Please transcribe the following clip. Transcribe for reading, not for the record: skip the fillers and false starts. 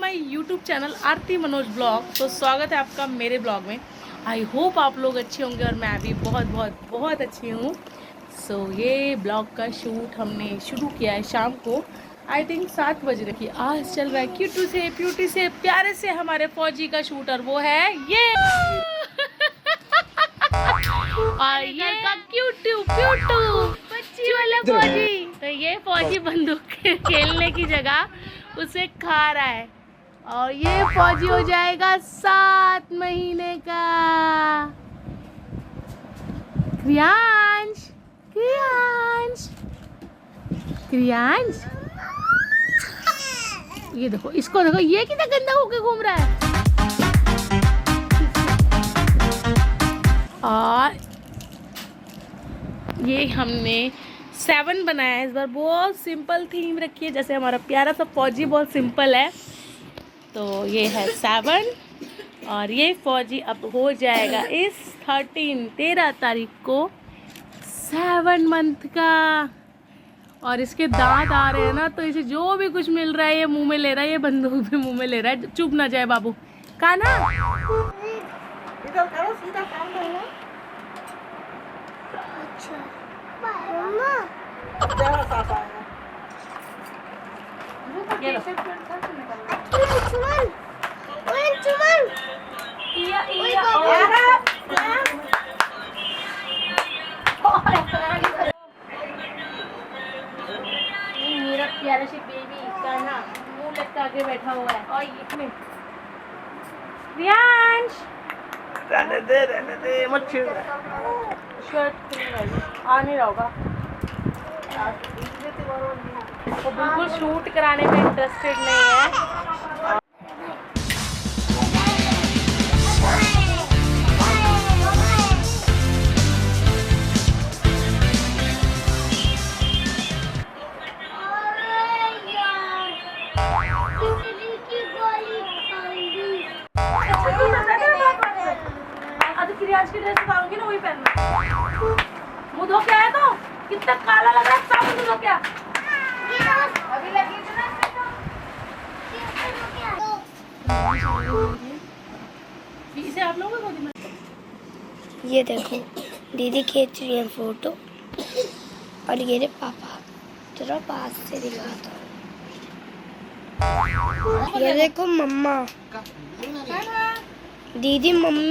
My YouTube channel Aarti Manoj blog. तो स्वागत है आपका मेरे ब्लॉग में। आई होप आप लोग अच्छे होंगे और मैं भी बहुत बहुत बहुत अच्छी हूँ। ये ब्लॉग का शूट हमने शुरू किया है शाम को, आई थिंक 7 बजे रखी। आज चल रहा है क्यूटी से प्यारे से हमारे फौजी का शूट, और वो है ये और ये का क्यूटू बच्ची वाला फौजी। तो ये फौजी बंदूक खेलने की जगह उसे खा रहा है, और ये फौजी हो जाएगा 7 महीने का। क्रियांश क्रियांश क्रियांश, ये देखो, इसको देखो, ये कितना गंदा होके घूम रहा है। और ये हमने 7 बनाया है इस बार। बहुत सिंपल थीम रखी है, जैसे हमारा प्यारा सा फौजी बहुत सिंपल है। तो ये है 7, और ये फौजी अब हो जाएगा इस 13 तारीख को 7 मंथ का। और इसके दांत आ रहे हैं ना, तो इसे जो भी कुछ मिल रहा है ये मुंह में ले रहा है, ये बंदूक भी मुंह में ले रहा है। चुप ना जाए बाबू, काना इधर करो, सीधा काम करो। अच्छा मम्मा जरा सा आएगा। ये लो। चुमन ओए चुमन मेरा प्यारा सी बेबी कान्हा मुंह लटका के बैठा हुआ है। और ये रियांश, रहने दे मत छेड़। शर्ट खुली आ नहीं रहा होगा, वो बिल्कुल शूट कराने में इंटरेस्टेड नहीं है। क्रियांश की ड्रेस उतारूंगी ना, वही पहनना। मुंह धो के आया तो कितना काला लग रहा है, साबुन से धो के आ। अभी लगी थी ना इसे आप लोगों को गोदी में। ये देखो दीदी खींच रही है फोटो, और ये रे पापा, जरा पास से दिखाता हूँ। ये देखो मम्मा, दीदी मम्मी।